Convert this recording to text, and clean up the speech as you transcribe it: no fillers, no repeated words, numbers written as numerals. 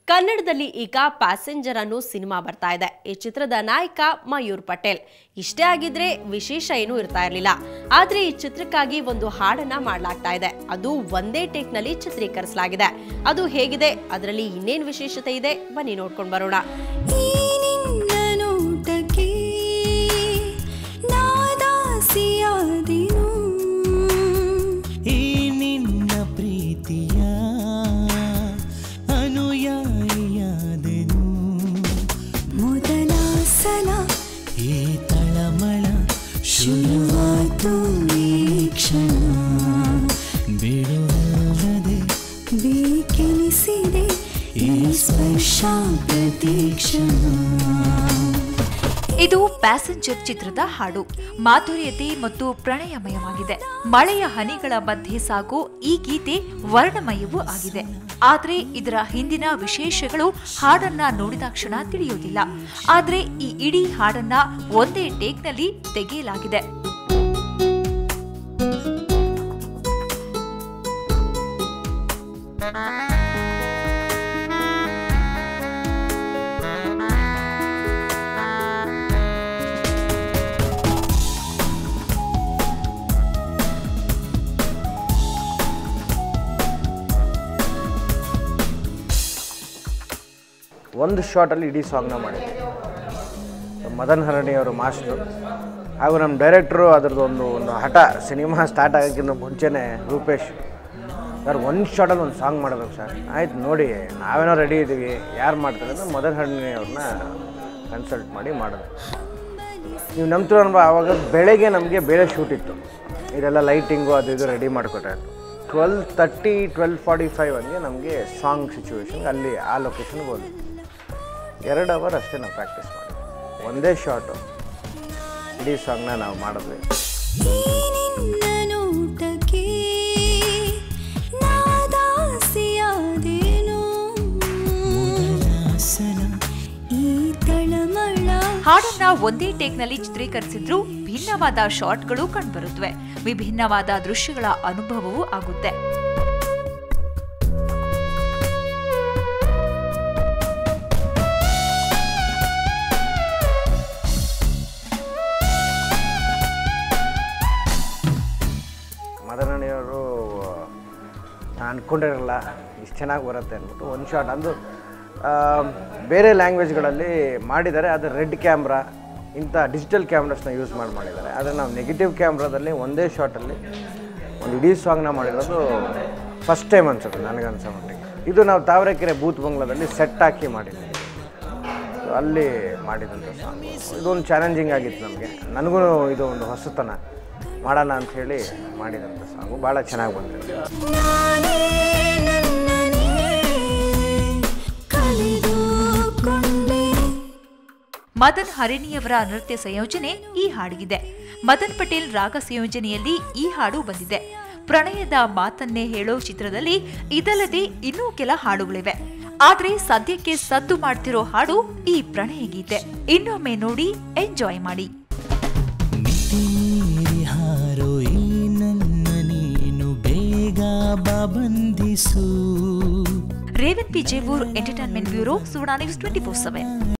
ಕನ್ನಡದಲ್ಲಿ ಈಗ ಪ್ಯಾಸೆಂಜರ್ ಅನ್ನೋ ಸಿನಿಮಾ ಬರ್ತಾ ಇದೆ. ಈ ಚಿತ್ರದ ನಾಯಕ ಮಯೂರ್ ಪಟೇಲ್. ಇಷ್ಟೇ ಆಗಿದ್ರೆ ವಿಶೇಷ ಏನೂ ಇರ್ತಾ ಇರಲಿಲ್ಲ. ಆದ್ರೆ ಈ ಚಿತ್ರಕ್ಕಾಗಿ ಒಂದು ಹಾಡನ್ನ ಮಾಡಲಾಗ್ತಾ ಇದೆ. ಅದು ಒಂದೇ ಟೇಕ್ ನಲ್ಲಿ ಚಿತ್ರೀಕರಿಸಲಾಗಿದೆ. ಅದು ಹೇಗಿದೆ, ಅದರಲ್ಲಿ ಇನ್ನೇನು ವಿಶೇಷತೆ ಇದೆ, ಬನ್ನಿ ನೋಡ್ಕೊಂಡು ಬರೋಣ. ಇದು ಪ್ಯಾಸೆಂಜರ್ ಚಿತ್ರದ ಹಾಡು. ಮಾಧುರ್ಯತೆ ಮತ್ತು ಪ್ರಣಯಮಯವಾಗಿದೆ. ಮಳೆಯ ಹನಿಗಳ ಮಧ್ಯೆ ಸಾಗೋ ಈ ಗೀತೆ ವರ್ಣಮಯವೂ ಆಗಿದೆ. ಆದ್ರೆ ಇದರ ಹಿಂದಿನ ವಿಶೇಷಗಳು ಹಾಡನ್ನ ನೋಡಿದಾಕ್ಷಣ ತಿಳಿಯೋದಿಲ್ಲ. ಆದ್ರೆ ಈ ಇಡೀ ಹಾಡನ್ನ ಒಂದೇ ಟೇಕ್ನಲ್ಲಿ ತೆಗೆಯಲಾಗಿದೆ. ಒಂದು ಶಾರ್ಟಲ್ಲಿ ಇಡೀ ಸಾಂಗ್ನ ಮಾಡಿದ್ವಿ. ಮದನ್ ಹರಣಿ ಅವರು ಮಾಸ್ಟ್ರು ಹಾಗೂ ನಮ್ಮ ಡೈರೆಕ್ಟ್ರು ಅದರದ್ದು ಒಂದು ಹಠ. ಸಿನಿಮಾ ಸ್ಟಾರ್ಟ್ ಆಗೋಕ್ಕಿಂತ ಮುಂಚೆನೇ ರೂಪೇಶ್ ಸರ್ ಒಂದು ಶಾರ್ಟಲ್ಲಿ ಒಂದು ಸಾಂಗ್ ಮಾಡಬೇಕು ಸರ್. ಆಯ್ತು ನೋಡಿ, ನಾವೇನೋ ರೆಡಿ ಇದ್ದೀವಿ, ಯಾರು ಮಾಡ್ತಾರೆ ಅಂದರೆ ಮದನ್ ಹರಣಿ ಅವ್ರನ್ನ ಕನ್ಸಲ್ಟ್ ಮಾಡಿ ಮಾಡಿದೆ. ನೀವು ನಂಬ್ತೀರ ಅನ್ಬ, ಆವಾಗ ಬೆಳಗ್ಗೆ ನಮಗೆ ಬೇರೆ ಶೂಟ್ ಇತ್ತು. ಇದೆಲ್ಲ ಲೈಟಿಂಗು ಅದು ಇದು ರೆಡಿ ಮಾಡಿಕೊಟ್ರೆ 12:30 12:45 ಹಂಗೆ ನಮಗೆ ಸಾಂಗ್ ಸಿಚುವೇಶನ್ ಅಲ್ಲಿ ಆ ಲೊಕೇಶನ್ಗೆ ಹೋದ್ವಿ. 2 ಅವರ್ ಅಷ್ಟೇ ನಾವು ಪ್ರಾಕ್ಟೀಸ್ ಮಾಡಿದ್ವಿ. ಒಂದೇ ಶಾರ್ಟು ಇಡೀ ಸಾಂಗ್ನ ನಾವು ಮಾಡಿದ್ವಿ. ಹಾಡನ್ನ ಒಂದೇ ಟೇಕ್ನಲ್ಲಿ ಚಿತ್ರೀಕರಿಸಿದ್ರು ಭಿನ್ನವಾದ ಶಾಟ್ಗಳು ಕಂಡುಬರುತ್ತವೆ. ವಿಭಿನ್ನವಾದ ದೃಶ್ಯಗಳ ಅನುಭವವೂ ಆಗುತ್ತೆ. ಮದನಣಿಯವರು ನಾನು ಅಂದ್ಕೊಂಡಿರಲ್ಲ ಇಷ್ಟು ಚೆನ್ನಾಗಿ ಬರುತ್ತೆ ಅಂದ್ಬಿಟ್ಟು ಒಂದು ಶಾಟ್ ಅಂದು ಬೇರೆ ಲ್ಯಾಂಗ್ವೇಜ್ಗಳಲ್ಲಿ ಮಾಡಿದ್ದಾರೆ. ಅದು ರೆಡ್ ಕ್ಯಾಮ್ರಾ ಇಂಥ ಡಿಜಿಟಲ್ ಕ್ಯಾಮ್ರಾಸ್ನ ಯೂಸ್ ಮಾಡಿದ್ದಾರೆ. ಆದರೆ ನಾವು ನೆಗೆಟಿವ್ ಕ್ಯಾಮ್ರಾದಲ್ಲಿ ಒಂದೇ ಶಾಟಲ್ಲಿ ಒಂದು ಇಡೀ ಸಾಂಗ್ನ ಮಾಡಿರೋದು ಫಸ್ಟ್ ಟೈಮ್ ಅನ್ಸುತ್ತೆ ನನಗನ್ಸೋ ಮಟ್ಟಿಗೆ. ಇದು ನಾವು ತಾವರೆಕೆರೆ ಬೂತ್ ಬಂಗ್ಲಾದಲ್ಲಿ ಸೆಟ್ ಹಾಕಿ ಮಾಡಿದ್ದೀವಿ. ಅಲ್ಲಿ ಮಾಡಿದಂಥ ಸಾಂಗ್ ಇದೊಂದು ಚಾಲೆಂಜಿಂಗ್ ಆಗಿತ್ತು ನಮಗೆ. ನನಗೂ ಇದು ಒಂದು ಹೊಸತನ ಮಾಡೋಣ ಅಂಥೇಳಿ ಮಾಡಿದಂಥ ಸಾಂಗು ಭಾಳ ಚೆನ್ನಾಗಿ ಬಂದಿದೆ. ಮದನ್ ಹರಿಣಿಯವರ ನೃತ್ಯ ಸಂಯೋಜನೆ ಈ ಹಾಡಿಗಿದೆ. ಮದನ್ ಪಟೇಲ್ ರಾಗ ಸಂಯೋಜನೆಯಲ್ಲಿ ಈ ಹಾಡು ಬಂದಿದೆ. ಪ್ರಣಯದ ಮಾತನ್ನೇ ಹೇಳೋ ಚಿತ್ರದಲ್ಲಿ ಇದಲ್ಲದೆ ಇನ್ನೂ ಕೆಲ ಹಾಡುಗಳಿವೆ. ಆದ್ರೆ ಸದ್ಯಕ್ಕೆ ಸದ್ದು ಮಾಡ್ತಿರೋ ಹಾಡು ಈ ಪ್ರಣಯ ಗೀತೆ. ಇನ್ನೊಮ್ಮೆ ನೋಡಿ, ಎಂಜಾಯ್ ಮಾಡಿ. Revan P Jevoor, entertainment bureau, Suvarna news 24/7.